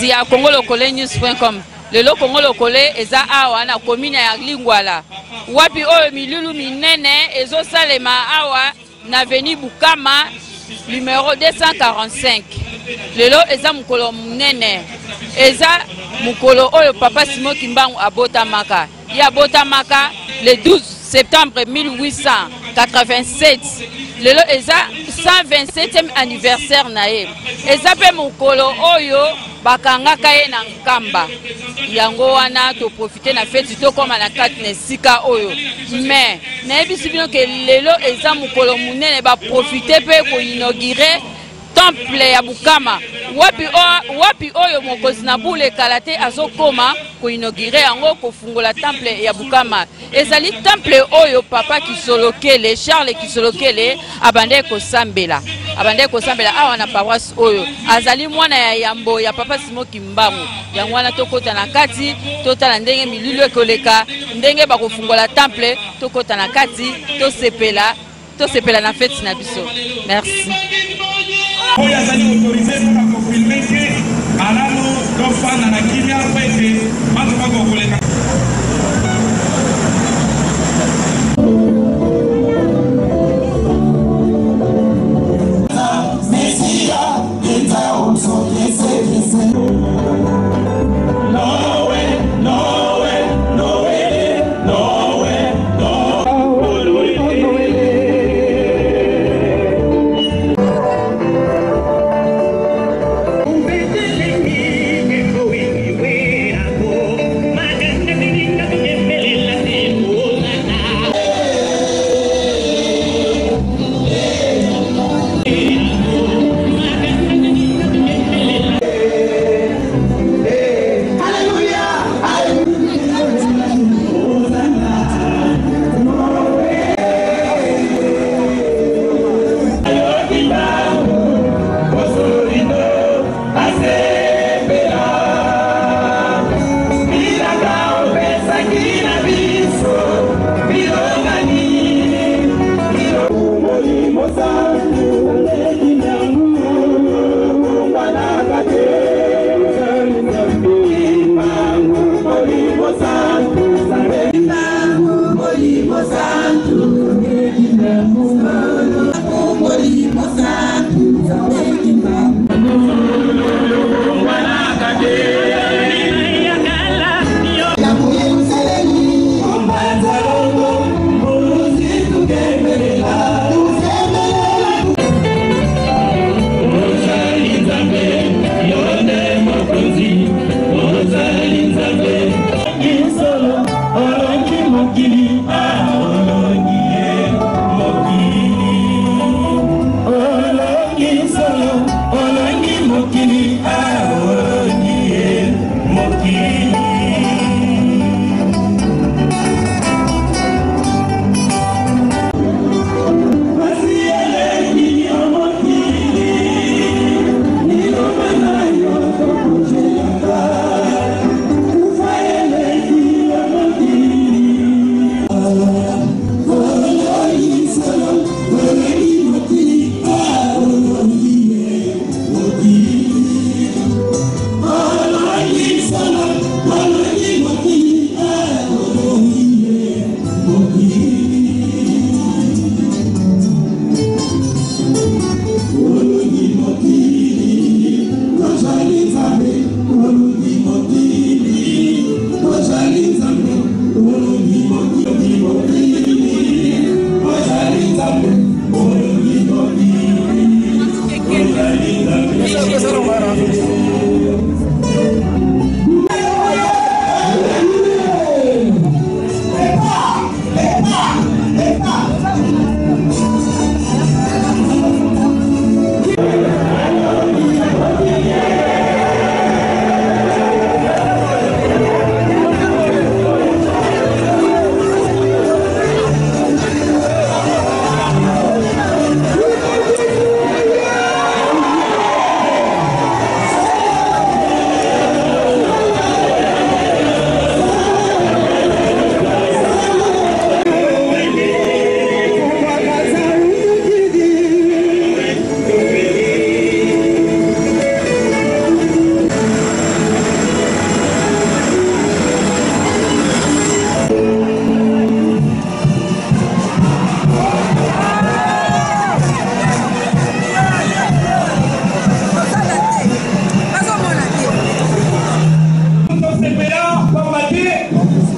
bakonzi ya congolokole-news.com. Lelo congolokole eza awa na commune ya Lingwala. Wapi oyo milulu minene ezo salema awa na avenue Bukama numéro 245. Lelo eza mukolo munene. Eza mukolo oyo Papa Simon Kimbangu abotamaka. Ya abotamaka le 12 septembre 1887. Lelo eza 127e anniversaire na ye. Eza pe mukolo oyo bakangaka ye na nkamba. Yango wana to profiter na fête to koma na kati na sika oyo. Mais na yebisi bino ke lelo eza mukolo munene ba profiter pe ko inaugurer temple ya Bukama. Wapi oyo mokozi na bule kalate azokoma ko inaugurer yango ko fungola temple ya Bukama. Ezali temple oyo Papa Kisolokele, Charles Kisolokele abande ko sambela. Abande ko sambela awa na paroisse oyo. Azali mwana ya yambo ya Papa Simon Kimbangu. Yango wana tokota na kati, totala ndenge milulu ekoleka, ndenge bako fungola temple, tokota na kati, tosepela na fête na biso. Merci. Oya zali autorisé pour confirmer que alalo do fana na kimia pete bato bako koleka.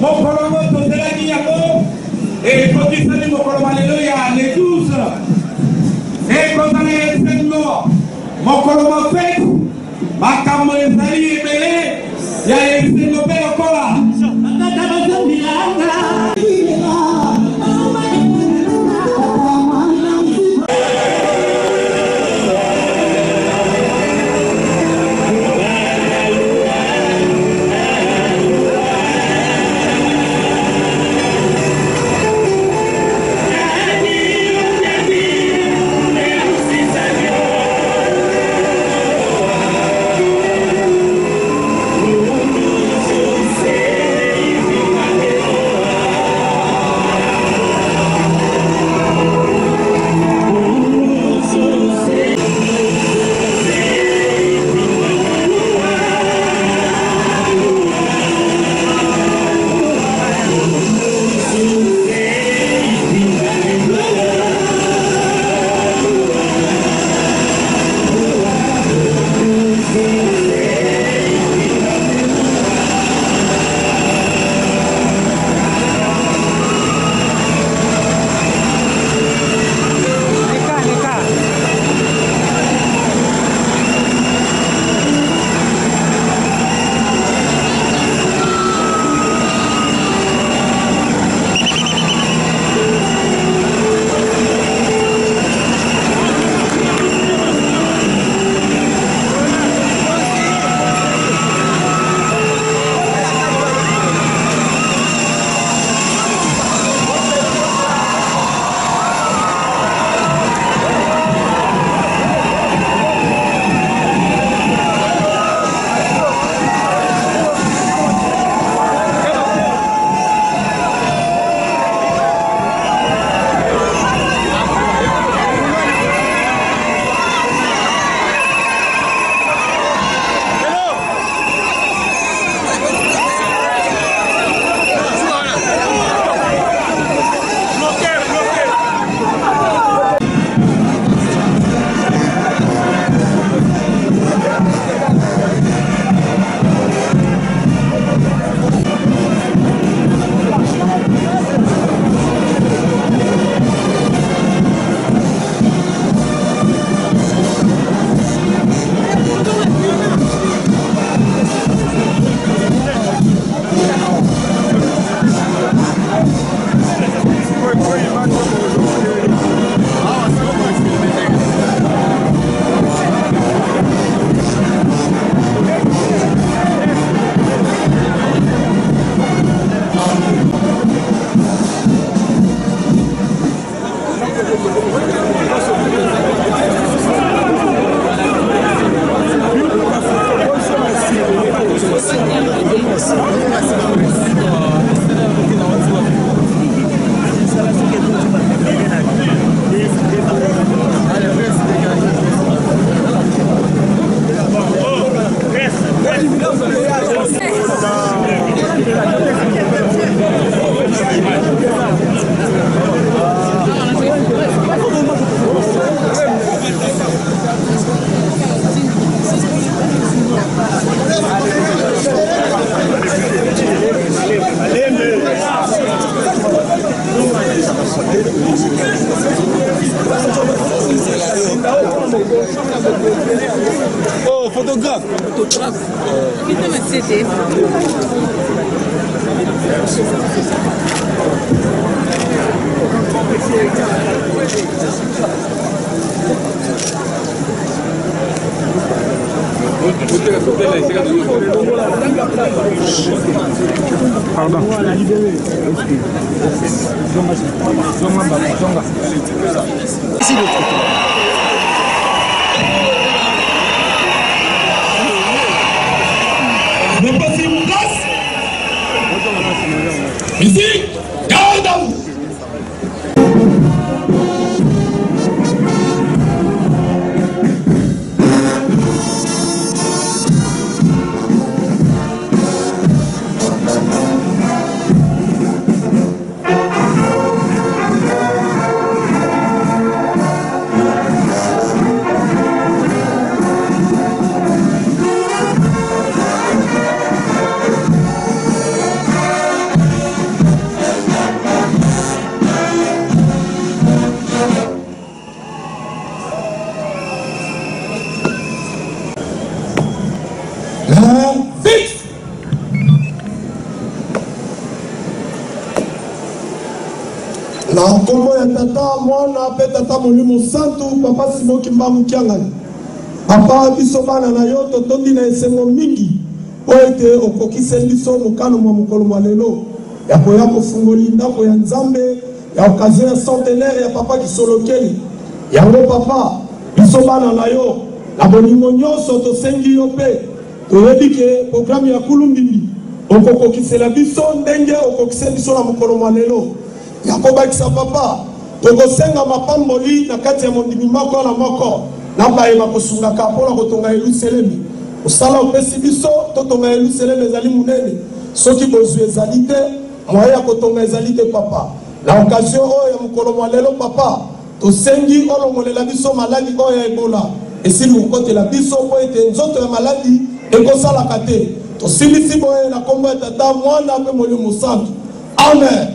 mokolo moto zelaki yango ekokisani mokolo malelo ya le 12 ekozala esengo mokolo mofete makambo ezali ebele ya esengo mpe lokola Oh, photographe. C'était. Pardon. Ne passez une place. Ici, garde à vous. Na kombo ya tata mwana pe tata molimo santu papa Simoki Mbangu Kiangani. Papa biso bana na yo totondi na esengo mingi oete okokise biso mokano mwa mokolo mwa lelo ya koya kofungoli ndako ya Nzambe ya occasion ya centenaire ya papa Kisolokeli. Yango papa biso bana na yo na bolingo nyonso tosengi yo pe toyebi ke programme ya Kulumbimbi okokokisela biso ndenge okokise biso na mokolo mwa lelo. Yakobakisa papa tokosenga mapamboli na kati ya mondimi moko na moko na bayeba kosungaka mpona kotonga Yelusalemi. Osala opesi biso totonga Yelusalemi ezali munene soki bozwi ezali te moye ya kotonga ezali te papa. Na occasion oyo ya mokolo mwa lelo papa tosengi olongolela biso maladi oyo ya Ebola esili kokotela biso po ete nzoto ya maladi ekosalaka te. Tosilisi boye na kombo ya tata mwana mpe molimo santu. Amen.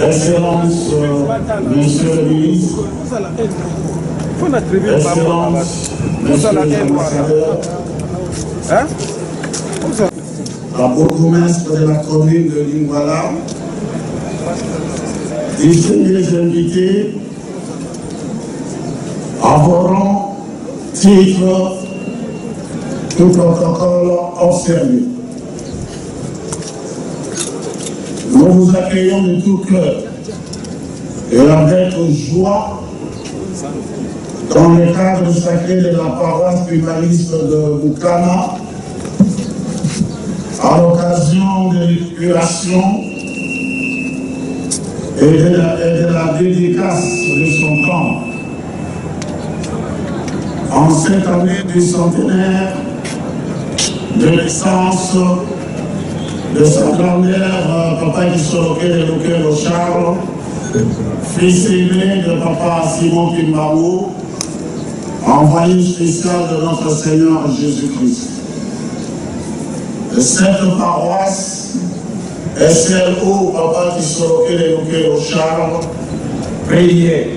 Excellence, Monsieur le ministre, Excellence, Monsieur l'ambassadeur, la bourgmestre de la commune de Lingwala, distingués invités, à vos rangs, titres, tout protocole observé. Nous vous accueillons de tout cœur et avec joie dans le cadre sacré de la paroisse primariste de Bukama à l'occasion de l'épuration et de la dédicace de son camp. En cette année du centenaire de naissance de sa grand-mère, papa Kisolokeli Lokelo Charles, fils aîné de papa Simoki Mbangu, envoyé spécial de notre Seigneur Jésus-Christ. Cette paroisse est celle où papa Kisolokeli Lokelo Charles priait.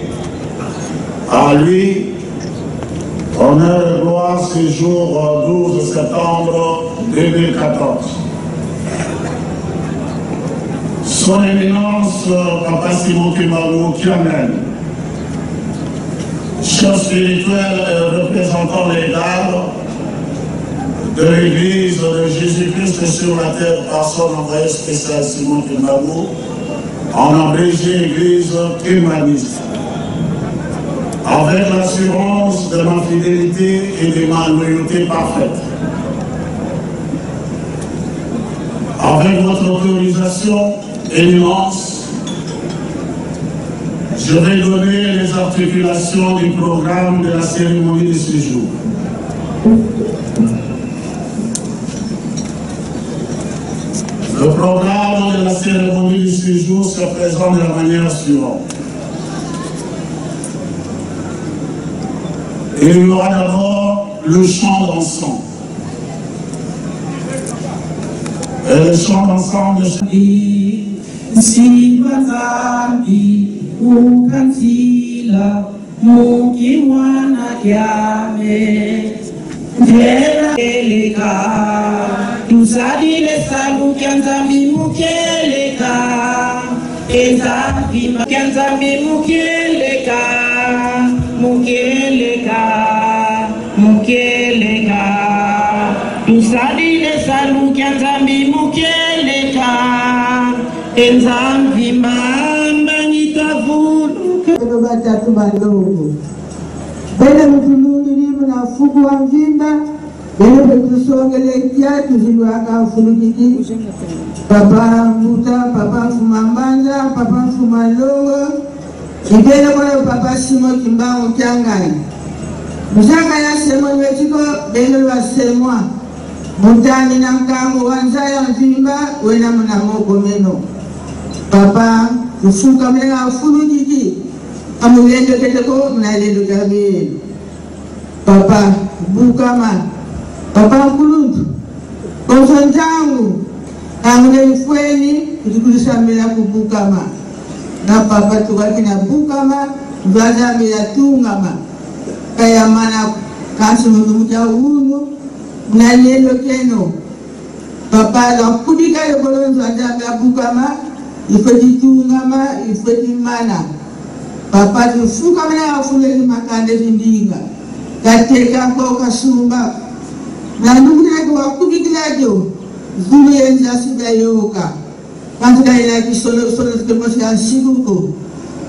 À lui, honneur et gloire ce jour 12 septembre 2014. Son éminence, papa Simoki Mbangu Kiangani, chef spirituel et représentant légal de l'Église de Jésus-Christ sur la terre par son envoyé spécial Simoki Mbangu, en abrégé Église humaniste. Avec l'assurance de ma fidélité et de ma loyauté parfaite. Avec votre autorisation, Éminence, je vais donner les articulations du programme de la cérémonie de ce jour. Le programme de la cérémonie de ce jour se présente de la manière suivante. Il y aura d'abord le chant d'ensemble. Et le chant d'ensemble de Muki mwana kiame Ndela eleka Tusadile salu kianzambi mukeleka Enzambi kianzambi mukeleka Mukeleka Mukeleka Tusadile salu kianzambi mukeleka Enzambi mamba nitavuluka batatu balongo bele mutululirimu na fugu wa mvimba bele betusongele kiatu zilwaka fulukiki papa mbuta papa mfumambanja papa mfumalongo ibele kwa papa simo kimbango kiangani mjaka ya semo wetiko bele wa semwa mutani na mkango wanzaya mvimba wena mnamoko meno papa kufuka mlega fulukiki amulendo keteko mnalendo gabe papa bukama papa kuluntu konsonjangu amule mfweni kulisamela kubukama na papa tukaki na bukama mbaza mila tungama kaya mana kansu mumuja unu mnalendo keno papa la kudika yokolonzo ajanga bukama ifedi tungama ifedi mana papa tufuka mena afuleli makande ndinga kateka ko kasumba na ndumuna ko kubikilajo zulu yenza sidayoka kanta ila kisolo solo kemosi asiguko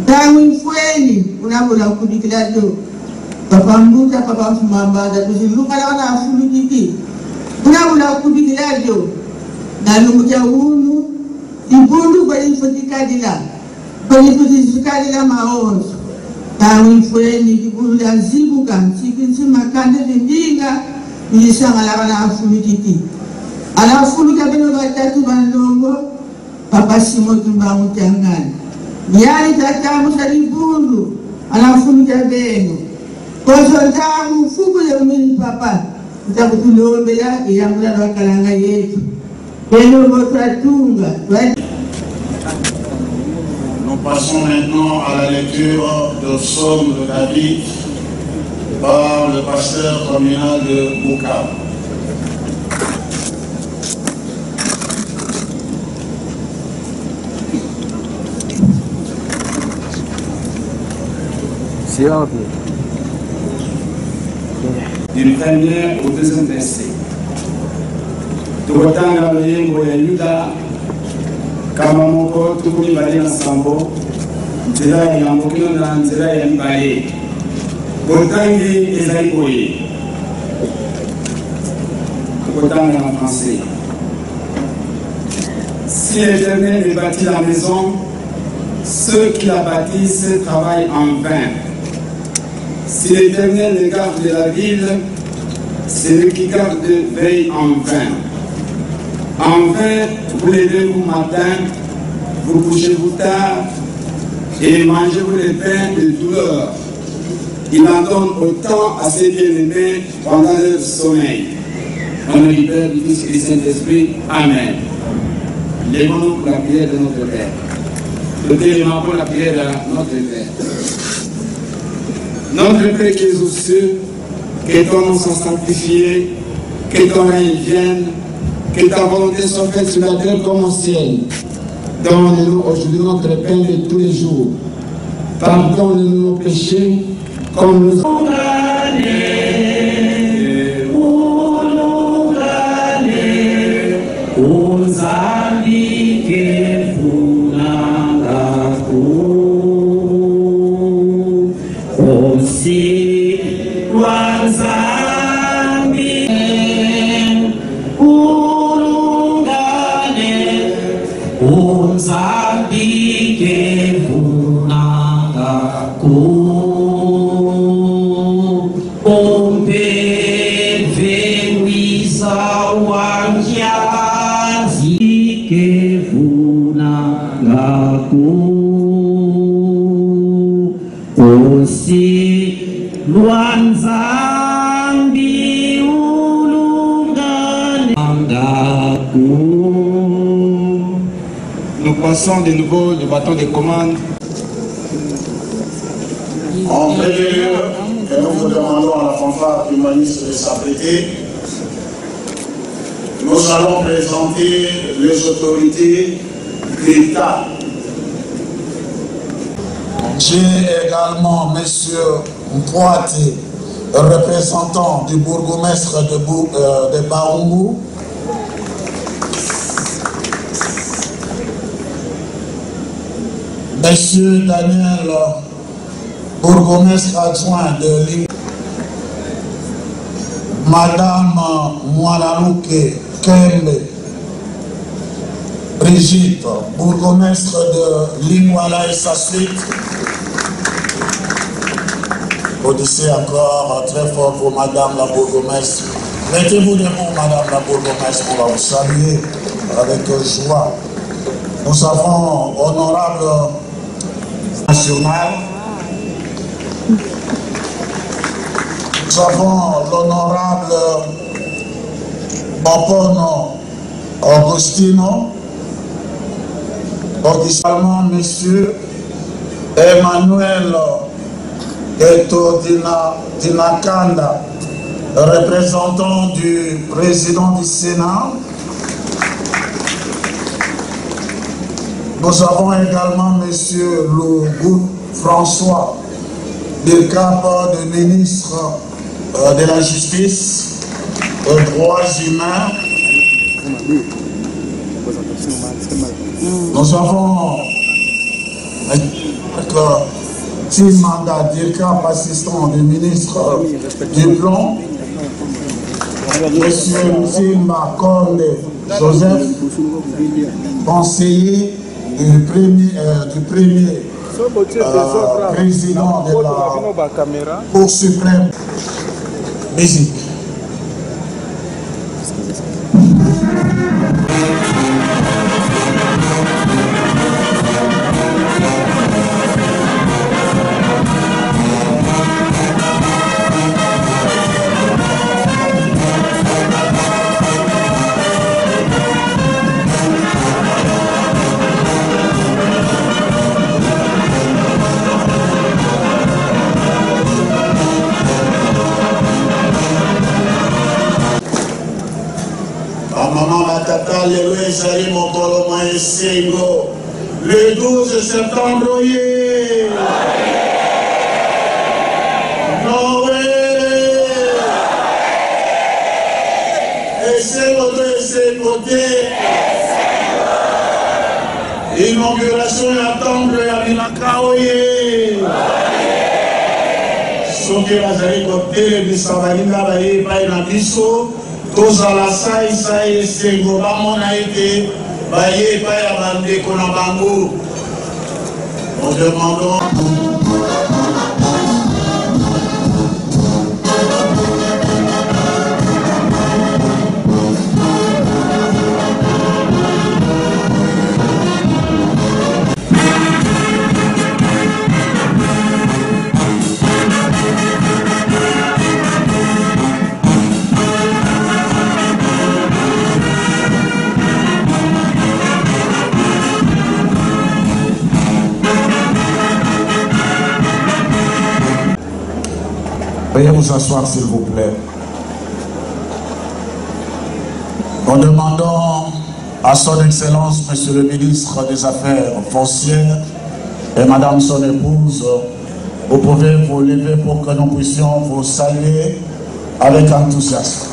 dawi fweni unabula kubikilajo papa mbuta papa mfumamba da tuziluka na wana afuliki unabula kubikilajo na lumuja unu ibundu kwa infotikadila kwenye kutizikali la maonzo tawi mfweni kibulu ya zibuka chikinsi makande lindinga nilisanga la wana afulukiki ala afuluka beno batatu bandongo papa simo kimbangu kiangani yani tatamu salibundu ala afuluka beno koso tamu fuku ya mwini papa nitakutuliombe ya iyangula na wakalanga yetu beno motratunga Nous passons maintenant à la lecture de Psaume de David par le pasteur communal de Bouka. Du premier au deuxième verset. Tukotanga loyengo ya Yuda kama moko tukuni bali na sambo nzela ya mokino na nzela ya mibale botangi ezali boye tukotanga en français. Si l'Éternel bâtit la maison, ceux qui la bâtissent travaillent en vain. Si l'Éternel garde la ville, celui qui garde veille en vain. En vain, vous levez-vous matin, vous couchez-vous tard, et mangez-vous les pains de douleur. Il en donne autant à ses bien-aimés pendant leur sommeil. Au nom du Père, du Fils et du Saint-Esprit. Amen. Lèvons-nous pour la prière de notre Père. Levez-nous pour la prière de notre Père. Notre Père qui es aux cieux, que ton nom soit sanctifié, que ton règne vienne, que ta volonté soit faite sur la terre comme au ciel. Donne-nous aujourd'hui notre pain de tous les jours. Pardonne-nous nos péchés, comme nous avons Nous passons de nouveau le bâton de commande. En premier lieu, et nous vous demandons à la fanfare humaniste de s'apprêter, nous allons présenter les autorités de l'État. J'ai également M. Mpoati, représentant du bourgmestre de Baoumou. M. Daniel, bourgmestre adjoint de l'île. Madame Moualalouke Kembe, Brigitte, bourgmestre de Lingwala et sa suite. Odyssée encore très fort pour Madame la bourgmestre. Mettez-vous debout, Madame la bourgmestre, pour vous saluer avec joie. Nous avons honorable national. Nous avons l'honorable Bopono Augustino. Également, monsieur Emmanuel Eto Dinakanda, représentant du président du Sénat. Nous avons également monsieur Lougou François, du cap de ministre de la Justice et droits humains. Nous avons Timanda Dirkap, assistant du ministre du Plan, monsieur Timba Konde Joseph, conseiller du premier président de la Cour suprême. Musique. Le 12 septembre, inauguration à Temple à Binakaoye. Soki bazali kotelebisa balinga bayeba na biso tozala sai esengo bamona ete bayeba ya bandeko na bango. Nous demandons veuillez vous asseoir s'il vous plaît. Nous demandons à son Excellence, Monsieur le ministre des Affaires foncières et Madame son épouse, vous pouvez vous lever pour que nous puissions vous saluer avec enthousiasme.